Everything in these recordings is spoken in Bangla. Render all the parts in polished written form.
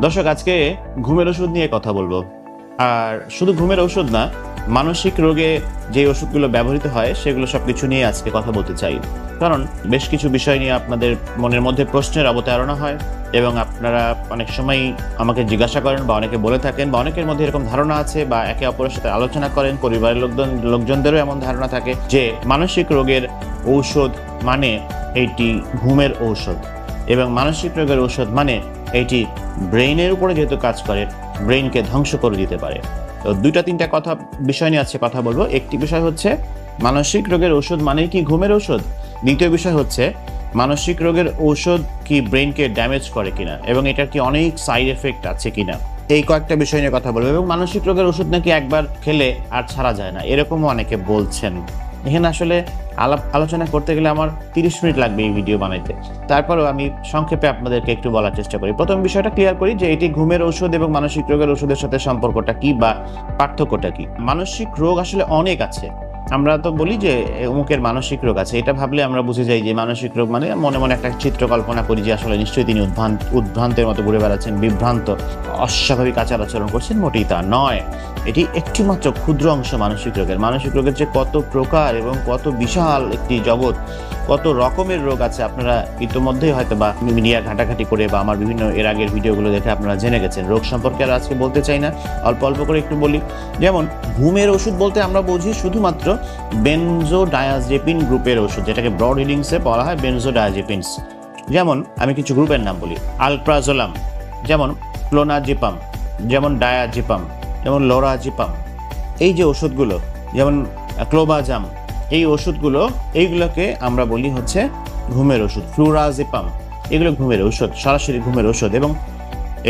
দর্শক, আজকে ঘুমের ওষুধ নিয়ে কথা বলবো। আর শুধু ঘুমের ওষুধ না, মানসিক রোগে যে ওষুধগুলো ব্যবহৃত হয় সেগুলো সবকিছু নিয়ে আজকে কথা বলতে চাই। কারণ বেশ কিছু বিষয় নিয়ে আপনাদের মনের মধ্যে প্রশ্নের অবতারণা হয় এবং আপনারা অনেক সময় আমাকে জিজ্ঞাসা করেন বা অনেকে বলে থাকেন বা অনেকের মধ্যে এরকম ধারণা আছে বা একে অপরের সাথে আলোচনা করেন। পরিবারের লোকজনদেরও এমন ধারণা থাকে যে মানসিক রোগের ঔষধ মানে এইটি ঘুমের ঔষধ, এবং মানসিক রোগের ঔষধ মানে এইটি ব্রেইনের উপরে যেহেতু কাজ করে, ব্রেইনকে ধ্বংস করে দিতে পারে। তো দুইটা তিনটা বিষয় নিয়ে আজকে কথা বলবো। একটি বিষয় হচ্ছে মানসিক রোগের ঔষধ মানে কি ঘুমের ঔষধ। দ্বিতীয় বিষয় হচ্ছে মানসিক রোগের ঔষধ কি ব্রেইনকে ড্যামেজ করে কিনা এবং এটার কি অনেক সাইড এফেক্ট আছে কিনা, এই কয়েকটা বিষয় নিয়ে কথা বলবো। এবং মানসিক রোগের ওষুধ নাকি একবার খেলে আর ছাড়া যায় না, এরকমও অনেকে বলছেন। এখানে আসলে আলোচনা করতে গেলে আমার 30 মিনিট লাগবে এই ভিডিও বানাইতে। তারপরেও আমি সংক্ষেপে আপনাদেরকে একটু বলার চেষ্টা করি। প্রথম বিষয়টা ক্লিয়ার করি যে এটি ঘুমের ওষুধ এবং মানসিক রোগের ওষুধের সাথে সম্পর্কটা কি বা পার্থক্যটা কি। মানসিক রোগ আসলে অনেক আছে। আমরা তো বলি যে অমুকের মানসিক রোগ আছে, এটা ভাবলে আমরা বুঝে যাই যে মানসিক রোগ মানে মনে মনে একটা চিত্র কল্পনা করি যে আসলে নিশ্চয়ই তিনি উদ্ভ্রান্তের মতো ঘুরে বেড়াচ্ছেন, বিভ্রান্ত, অস্বাভাবিক আচার আচরণ করছেন। মোটেই তা নয়। এটি একটি মাত্র ক্ষুদ্র অংশ মানসিক রোগের। মানসিক রোগের যে কত প্রকার এবং কত বিশাল একটি জগৎ, কত রকমের রোগ আছে আপনারা ইতিমধ্যেই হয়তো বা মিডিয়া ঘাটাঘাটি করে বা আমার বিভিন্ন এর আগের ভিডিওগুলো দেখে আপনারা জেনে গেছেন। রোগ সম্পর্কে আর আজকে বলতে চাই না, অল্প অল্প করে একটু বলি। যেমন ঘুমের ওষুধ বলতে আমরা বুঝি শুধুমাত্র বেনজোডায়াজেপিন গ্রুপের ওষুধ, যেটাকে ব্রড হিডিংসে বলা হয় বেনজোডায়াজেপিনস। যেমন আমি কিছু গ্রুপের নাম বলি: আলপ্রাজোলাম, যেমন ক্লোনাজিপাম, যেমন ডায়াজিপাম, যেমন লোরাজিপাম। এই যে ওষুধগুলো, যেমন ক্লোবাজাম, এই ওষুধগুলো, এইগুলোকে আমরা বলি হচ্ছে ঘুমের ওষুধ। ফ্লুরাজিপাম, এগুলো ঘুমের ঔষধ, সরাসরি ঘুমের ঔষধ। এবং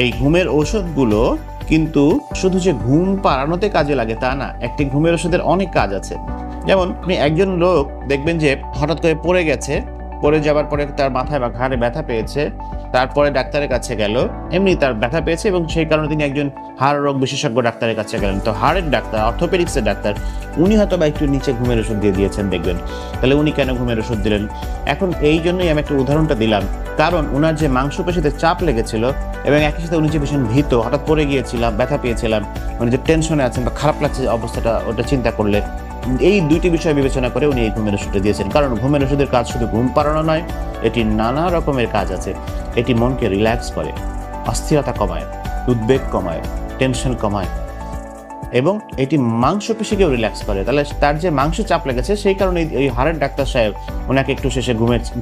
এই ঘুমের ঔষধগুলো কিন্তু শুধু যে ঘুম পাড়ানোতে কাজে লাগে তা না, একটি ঘুমের ওষুধের অনেক কাজ আছে। যেমন আপনি একজন লোক দেখবেন যে হঠাৎ করে পড়ে গেছে, পড়ে যাওয়ার পরে তার মাথায় বা ঘাড়ে ব্যথা পেয়েছে, তারপরে ডাক্তারের কাছে গেল, এমনি তার ব্যথা পেয়েছে এবং সেই কারণে তিনি একজন হাড় রোগ বিশেষজ্ঞ ডাক্তারের কাছে গেলেন। তো হাড়ের ডাক্তার, অর্থোপেডিক্সের ডাক্তার, উনি হয়তো বা একটু নিচে ঘুমের ওষুধ দিয়ে দিয়েছেন দেখবেন। তাহলে উনি কেন ঘুমের ওষুধ দিলেন? এখন এই জন্যই আমি একটা উদাহরণটা দিলাম, কারণ উনার যে মাংসপেশিতে চাপ লেগেছিল এবং একই সাথে উনি যে ভীষণ ভীত, হঠাৎ পড়ে গিয়েছিলাম, ব্যথা পেয়েছিলাম, উনি যে টেনশনে আছেন বা খারাপ লাগছে অবস্থাটা, ওটা চিন্তা করলে এই দুইটি বিষয় বিবেচনা করে উনি এই ঘুমের ওষুধটা দিয়েছেন। কারণ ঘুমের ওষুধের কাজ শুধু ঘুম পাড়ানো নয়, এটি নানা রকমের কাজ আছে। এটি মনকে রিল্যাক্স করে, অস্থিরতা কমায়, উদ্বেগ কমায়, টেনশন কমায় এবং এটি মাংসপেশিকেও রিল্যাক্স করে। তাহলে তার যে মাংস চাপ লেগেছে সেই কারণে এই হাড়ের ডাক্তার সাহেব ওনাকে একটু শেষে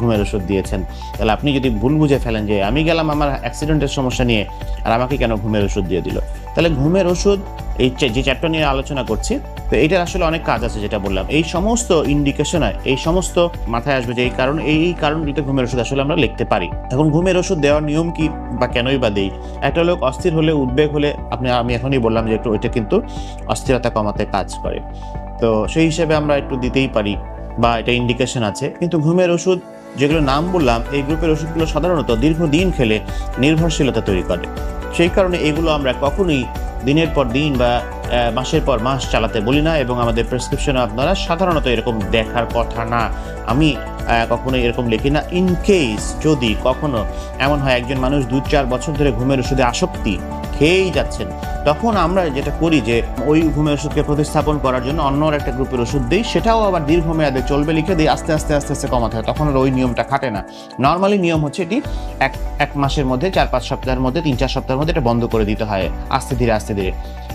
ঘুমের ওষুধ দিয়েছেন। তাহলে আপনি যদি ভুল বুঝে ফেলেন যে আমি গেলাম আমার অ্যাক্সিডেন্টের সমস্যা নিয়ে আর আমাকে কেন ঘুমের ওষুধ দিয়ে দিল, তাহলে ঘুমের ওষুধ এই যে চ্যাপ্টার নিয়ে আলোচনা করছি, তো এইটার আসলে অনেক কাজ আছে। যেটা বললাম, এই সমস্ত ইন্ডিকেশন, এই সমস্ত মাথায় আসবে যে এই কারণটিতে ঘুমের ওষুধ আসলে আমরা লিখতে পারি। এখন ঘুমের ওষুধ দেওয়ার নিয়ম কি বা কেনই বা দেই? একটা লোক অস্থির হলে, উদ্বেগ হলে, আমি এখনই বললাম যে একটু ওইটা কিন্তু অস্থিরতা কমাতে কাজ করে, তো সেই হিসেবে আমরা একটু দিতেই পারি বা এটা ইন্ডিকেশন আছে। কিন্তু ঘুমের ওষুধ যেগুলো নাম বললাম, এই গ্রুপের ওষুধগুলো সাধারণত দীর্ঘদিন খেলে নির্ভরশীলতা তৈরি করে। সেই কারণে এগুলো আমরা কখনোই দিনের পর দিন বা মাসের পর মাস চালাতে বলি না, এবং আমাদের প্রেসক্রিপশনে আপনারা সাধারণত এরকম দেখার কথা না। আমি কখনো এরকম লিখি না। ইন কেস যদি কখনো এমন হয় একজন মানুষ 2-4 বছর ধরে ঘুমের ওষুধে আসক্তি খেয়েই যাচ্ছেন, তখন আমরা যেটা করি যে ওই ঘুমের ওষুধকে প্রতিস্থাপন করার জন্য অন্য একটা গ্রুপের ওষুধ দিই, সেটাও আবার দীর্ঘমেয়াদে চলবে লিখে দিই, আস্তে আস্তে আস্তে আস্তে কমাতে হয়। তখন আর ওই নিয়মটা খাটে না। নর্মালি নিয়ম হচ্ছে এটি এক মাসের মধ্যে, 4-5 সপ্তাহের মধ্যে, 3-4 সপ্তাহের মধ্যে এটা বন্ধ করে দিতে হয়। আস্তে ধীরে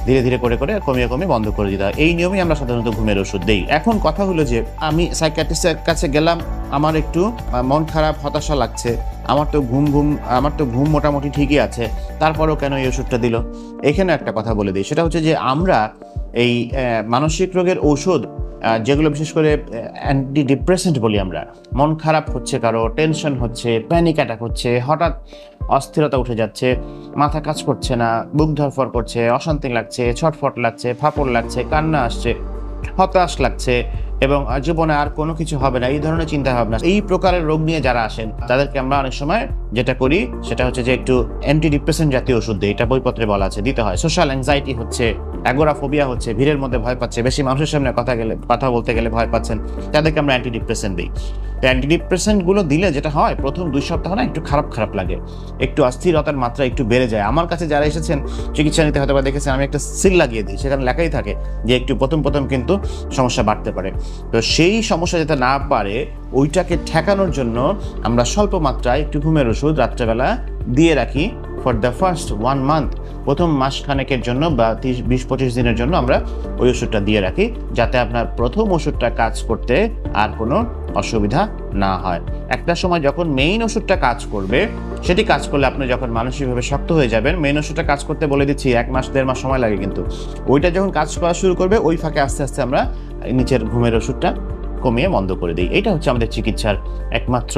ধীরে ধীরে করে কমিয়ে বন্ধ করে দিতে হয়। এই নিয়মেই আমরা সাধারণত ঘুমের ওষুধ দিই। এখন কথা হলো যে আমি সাইকিয়াট্রিস্টের কাছে গেলাম, আমার একটু মন খারাপ, হতাশা লাগছে, আমার তো ঘুম মোটামুটি ঠিকই আছে, তারপরেও কেন এই ওষুধটা দিল? এখানে একটা কথা বলে দিই, সেটা হচ্ছে যে আমরা এই মানসিক রোগের ঔষধ যেগুলো বিশেষ করে অ্যান্টি ডিপ্রেসেন্ট বলি আমরা, মন খারাপ হচ্ছে, কারো টেনশন হচ্ছে, প্যানিক অ্যাটাক হচ্ছে, হঠাৎ অস্থিরতা উঠে যাচ্ছে, মাথা কাজ করছে না, বুক ধরফর করছে, অশান্তি লাগছে, ছটফট লাগছে, ফাপড় লাগছে, কান্না আসছে, হতাশ লাগছে এবং জীবনে আর কোনো কিছু হবে না, এই ধরনের চিন্তা ভাবনা, এই প্রকারের রোগ নিয়ে যারা আসেন তাদেরকে আমরা অনেক সময় যেটা করি সেটা হচ্ছে যে একটু অ্যান্টি ডিপ্রেসেন্ট জাতীয় ওষুধ দিই। এটা বইপত্রে বলা আছে, দিতে হয়। সোশ্যাল অ্যাংজাইটি হচ্ছে, অ্যাগোরাফোবিয়া হচ্ছে, ভিড়ের মধ্যে ভয় পাচ্ছে, বেশি মানুষের সামনে কথা বলতে গেলে ভয় পাচ্ছেন, তাদেরকে আমরা অ্যান্টিডিপ্রেসেন্ট দিই। তো অ্যান্টিডিপ্রেসেন্টগুলো দিলে যেটা হয়, প্রথম 2 সপ্তাহ না একটু খারাপ লাগে, একটু অস্থিরতার মাত্রা একটু বেড়ে যায়। আমার কাছে যারা এসেছেন চিকিৎসা নিতে হয়তো বা দেখেছেন আমি একটা সিল লাগিয়ে দিই, সেখানে লেখাই থাকে যে একটু প্রথম কিন্তু সমস্যা বাড়তে পারে। তো সেই সমস্যা যাতে না পারে ওইটাকে ঠেকানোর জন্য আমরা স্বল্প মাত্রায় একটু ঘুমের ওষুধ রাত্রেবেলা দিয়ে রাখি ফর দ্য ফার্স্ট 1 মান্থ, প্রথম মাস খানেকের জন্য বা 20-25 দিনের জন্য আমরা ওই ওষুধটা দিয়ে রাখি, যাতে আপনার প্রথম ওষুধটা কাজ করতে আর কোনো অসুবিধা না হয়। একটা সময় যখন মেইন ওষুধটা কাজ করবে, সেটি কাজ করলে আপনি যখন মানসিকভাবে শক্ত হয়ে যাবেন, মেইন ওষুধটা কাজ করতে বলে দিচ্ছি 1 মাস 1.5 মাস সময় লাগে, কিন্তু ওইটা যখন কাজ করা শুরু করবে ওই ফাঁকে আস্তে আস্তে আমরা নিচের ঘুমের ওষুধটা কমিয়ে বন্ধ করে দিই। এটা হচ্ছে আমাদের চিকিৎসার একমাত্র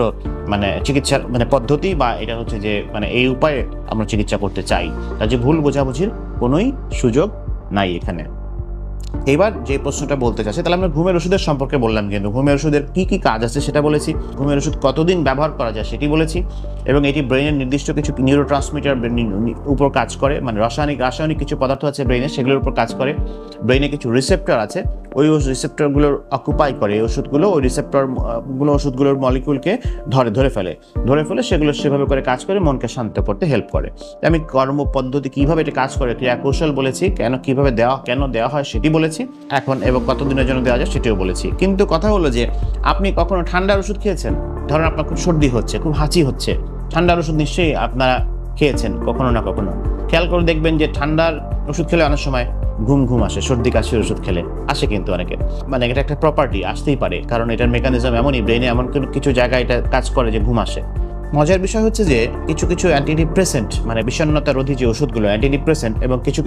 চিকিৎসার পদ্ধতি, বা এটা হচ্ছে যে এই উপায়ে আমরা চিকিৎসা করতে চাই। কাজে ভুল বোঝাবুঝির কোনোই সুযোগ নাই এখানে। এবার যে প্রশ্নটা বলতে চাচ্ছি, তাহলে আমরা ঘুমের ওষুধের সম্পর্কে বললাম, কিন্তু ঘুমের ওষুধের কি কি কাজ আছে সেটা বলেছি, ঘুমের ওষুধ কতদিন ব্যবহার করা যায় সেটি বলেছি, এবং এটি ব্রেনের নির্দিষ্ট কিছু নিউরোট্রান্সমিটার উপর কাজ করে, রাসায়নিক কিছু পদার্থ আছে ব্রেনে, সেগুলোর উপর কাজ করে। ব্রেনে কিছু রিসেপ্টর আছে, ওই রিসেপ্টরগুলোর অকুপাই করে এই ওষুধগুলো, ওই ওষুধগুলোর মলিকিউলকে ধরে ফেলে সেগুলো সেভাবে করে কাজ করে, মনকে শান্ত করতে হেল্প করে। আমি কর্মপদ্ধতি কিভাবে এটা কাজ করে, ক্রিয়া কৌশল বলেছি, কিভাবে কেন দেওয়া হয় সেটি বলেছি এখন, এবং কতদিনের জন্য দেওয়া যায় সেটিও বলেছি। কিন্তু কথা হলো যে আপনি কখনো ঠান্ডার ওষুধ খেয়েছেন? ধরেন আপনার খুব সর্দি হচ্ছে, খুব হাঁচি হচ্ছে, ঠান্ডার ওষুধ নিশ্চয়ই আপনারা খেয়েছেন কখনো না কখনো। খেয়াল করে দেখবেন যে ঠান্ডার ওষুধ খেলে অনেক সময় ঘুম আসে, সর্দি কাশির ওষুধ খেলে আসে, কিন্তু অনেকের এটা একটা প্রপার্টি, আসতেই পারে, কারণ এটার মেকানিজম এমনই, ব্রেনে এমন কিছু জায়গায় এটা কাজ করে যে ঘুম আসে। মজার বিষয় হচ্ছে যে কিছু অ্যান্টিডিপ্রেসেন্ট বিষণ্ণতা রোধী যে ওষুধগুলো অ্যান্টিডিপ্রেসেন্ট, এবং কিছু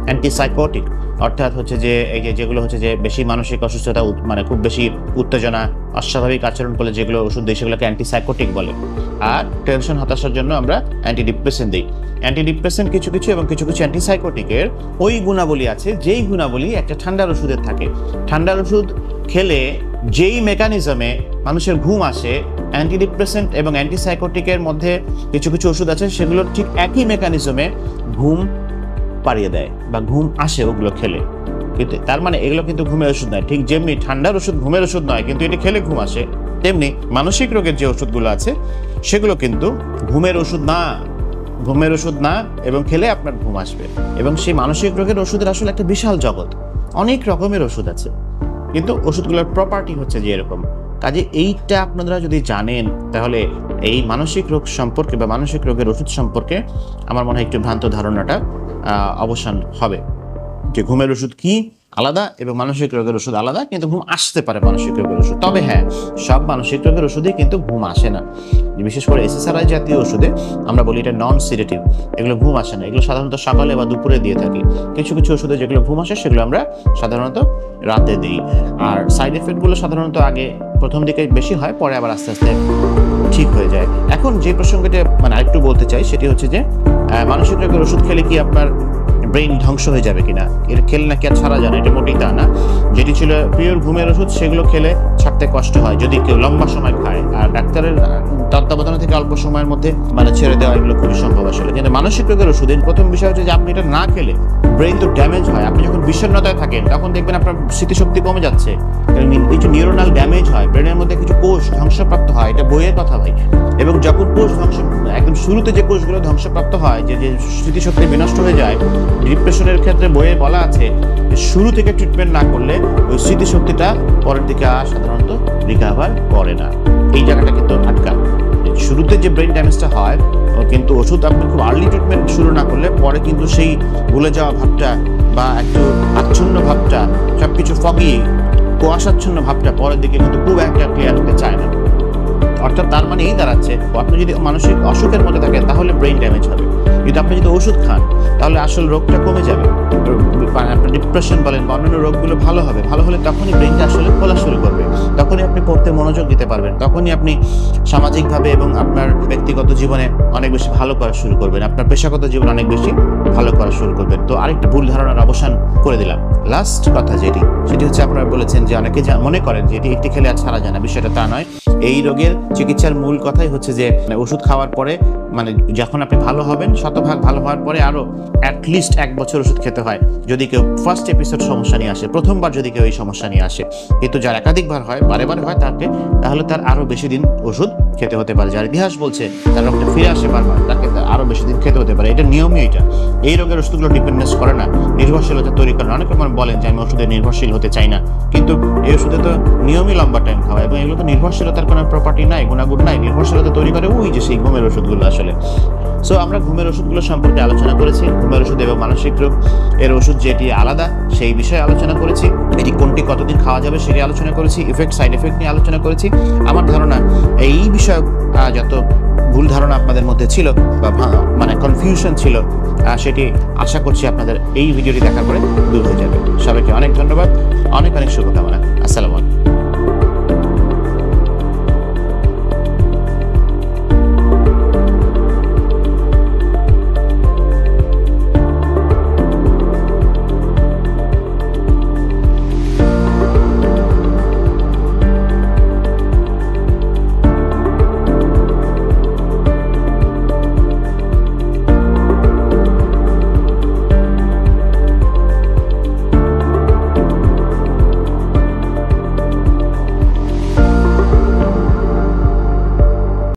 অ্যান্টিসাইকোটিক, অর্থাৎ হচ্ছে যে যেগুলো হচ্ছে যে বেশি মানসিক অসুস্থতা, খুব বেশি উত্তেজনা, অস্বাভাবিক আচরণ করলে যেগুলো ওষুধ দিই সেগুলোকে অ্যান্টিসাইকোটিক বলে। আর টেনশন, হতাশার জন্য আমরা অ্যান্টিডিপ্রেসেন্ট দিই। অ্যান্টিডিপ্রেসেন্ট কিছু এবং কিছু অ্যান্টিসাইকোটিকের ওই গুণাবলী আছে যেই গুণাবলী একটা ঠান্ডার ওষুধের থাকে। ঠান্ডার ওষুধ খেলে যেই মেকানিজমে মানুষের ঘুম আসে, অ্যান্টিডিপ্রেসেন্ট এবং অ্যান্টিসাইকোটিকের মধ্যে কিছু ওষুধ আছে সেগুলোর ঠিক একই মেকানিজমে ঘুম পাড়িয়ে দেয় বা ঘুম আসে ওগুলো খেলে। কিন্তু তার এগুলো কিন্তু ঘুমের ওষুধ নয়। ঠিক যেমনি ঠান্ডার ওষুধ ঘুমের ওষুধ নয়, কিন্তু এটি খেলে ঘুম আসে, তেমনি মানসিক রোগের যে ওষুধগুলো আছে সেগুলো কিন্তু ঘুমের ওষুধ না, এবং খেলে আপনার ঘুম আসবে। এবং সেই মানসিক রোগের ওষুধের আসলে একটা বিশাল জগৎ, অনেক রকমের ওষুধ আছে, কিন্তু ওষুধগুলোর প্রপার্টি হচ্ছে যে এরকম। কাজে এইটা আপনারা যদি জানেন, তাহলে এই মানসিক রোগ সম্পর্কে বা মানসিক রোগের ওষুধ সম্পর্কে আমার মনে হয় একটু ভ্রান্ত ধারণাটা অবসান হবে, যে ঘুমের ওষুধ কি আলাদা এবং মানসিক রোগের ওষুধ আলাদা, কিন্তু ঘুম আসতে পারে মানসিক রোগের ওষুধ। তবে হ্যাঁ, সব মানসিক রোগের ওষুধে কিন্তু ঘুম আসে না। বিশেষ করে SSRI জাতীয় ওষুধে আমরা বলি এটা নন সিডেটিভ, এগুলো ঘুম আসে না, এগুলো সাধারণত সকালে বা দুপুরে দিয়ে থাকি। কিছু ওষুধে যেগুলো ঘুম আসে সেগুলো আমরা সাধারণত রাতে দিই। আর সাইড এফেক্টগুলো সাধারণত আগে প্রথম দিকে বেশি হয়, পরে আবার আস্তে আস্তে ঠিক হয়ে যায়। এখন যে প্রসঙ্গটা আরেকটু বলতে চাই সেটি হচ্ছে যে মানসিক রোগের ওষুধ খেলে কি আপনার ব্রেন ধ্বংস হয়ে যাবে কিনা, এটা খেলে নাকি আর ছাড়া যায় না, এটা মোটেই তা না। যেটি ছিল পিওর ঘুমের ওষুধ সেগুলো খেলে ছাড়তে কষ্ট হয় যদি কেউ লম্বা সময় খায়, আর ডাক্তারের তত্ত্বাবধানে থেকে অল্প সময়ের মধ্যে ছেড়ে দেওয়া এগুলো খুবই সম্ভব আসলে। কিন্তু মানসিক রোগের ওষুধের প্রথম বিষয় হচ্ছে যে আপনি এটা না খেলে ব্রেন তো ড্যামেজ হয়। আপনি যখন বিষণ্ণতায় থাকেন তখন দেখবেন আপনার স্মৃতিশক্তি কমে যাচ্ছে, কিছু নিউরোনাল ড্যামেজ হয়, ব্রেনের মধ্যে কিছু কোষ ধ্বংসপ্রাপ্ত হয়, এটা বইয়ের কথা ভাই। এবং যখন কোষ একদম শুরুতে যে কোষগুলো ধ্বংসপ্রাপ্ত হয়, যে স্মৃতিশক্তি বিনষ্ট হয়ে যায়, ডিপ্রেশনের ক্ষেত্রে বইয়ে বলা আছে শুরু থেকে ট্রিটমেন্ট না করলে ওই স্মৃতিশক্তিটা পরের দিকে সাধারণত রিকভার করে না। এই জায়গাটা কিন্তু আটকা, শুরুতে যে ব্রেন ড্যামেজটা হয়, কিন্তু ওষুধ আপনি খুব আর্লি ট্রিটমেন্ট শুরু না করলে পরে কিন্তু সেই ভুলে যাওয়া ভাবটা বা একটু আচ্ছন্ন ভাবটা, সবকিছু ফগি কুয়াশাচ্ছন্ন ভাবটা পরের দিকে কিন্তু খুব একটা ক্লিয়ার হতে চায় না। অর্থাৎ তার এই দাঁড়াচ্ছে, আপনি যদি মানসিক অসুখের মধ্যে থাকেন তাহলে ব্রেন ড্যামেজ হবে, কিন্তু আপনি যদি ওষুধ খান তাহলে আসল রোগটা কমে যাবে। আপনার ডিপ্রেশন বলেন বা অন্যান্য রোগগুলো ভালো হলে তখনই ব্রেনটা আসলে খোলা শুরু করবে, তখনই আপনি পড়তে মনোযোগ দিতে পারবেন, তখনই আপনি সামাজিকভাবে এবং আপনার ব্যক্তিগত জীবনে অনেক বেশি ভালো করা শুরু করবেন, আপনার পেশাগত জীবনে অনেক বেশি ভালো করা শুরু করবেন। তো আরেকটা ভুল ধারণার অবসান করে দিলাম। লাস্ট কথা সেটি হচ্ছে আপনারা বলেছেন যে অনেকে মনে করেন যে এটি খেলে আর ছাড়া যায় না, বিষয়টা তা নয়। এই রোগের চিকিৎসার মূল কথাই হচ্ছে যে ওষুধ খাওয়ার পরে মানে যখন আপনি ভালো হবেন, শতভাগ ভালো হওয়ার পরে আরো অ্যাটলিস্ট 1 বছর ওষুধ খেতে হয় যদি কেউ ফার্স্ট এপিসোড সমস্যা নিয়ে আসে, প্রথমবার যদি কেউ এই সমস্যা নিয়ে আসে। কিন্তু যার একাধিকবার হয়, বারে বারে হয় তাহলে তার আরো বেশি দিন ওষুধ খেতে হতে পারে। যার ইতিহাস বলছে তার রোগটা ফিরে আসে বারবার, তাকে আরো বেশি দিন খেতে হতে পারে। এটা নিয়মই এটা। এই রোগের ওষুধগুলো ডিপেন্ডেন্স করে না, নির্ভরশীলতা তৈরি করে না। অনেকে বলেন যে আমি ওষুধে নির্ভরশীল হতে চাই না, কিন্তু এই ওষুধে তো নিয়মই লম্বা টাইম খাওয়া, এবং এগুলো তো নির্ভরশীলতার কোনো প্রপার্টি নাই, গুণাগুণ নাই। নির্ভরশীলতা তৈরি করে ওই যে সেই ঘুমের ওষুধগুলো আসলে। সো আমরা ঘুমের ওষুধগুলো সম্পর্কে আলোচনা করেছি, ঘুমের ওষুধ এবং মানসিক রোগ এর ওষুধ যেটি আলাদা সেই বিষয়ে আলোচনা করেছি, এটি কোনটি কতদিন খাওয়া যাবে সেটি আলোচনা করেছি, ইফেক্ট সাইড এফেক্ট নিয়ে আলোচনা করেছি। আমার ধারণা এই বিষয়ে যত ভুল ধারণা আপনাদের মধ্যে ছিল বা মানে কনফিউশন ছিল, সেটি আশা করছি আপনাদের এই ভিডিওটি দেখার পরে দূর হয়ে যাবে। সবাইকে অনেক ধন্যবাদ, অনেক অনেক শুভকামনা। আসসালামু আলাইকুম।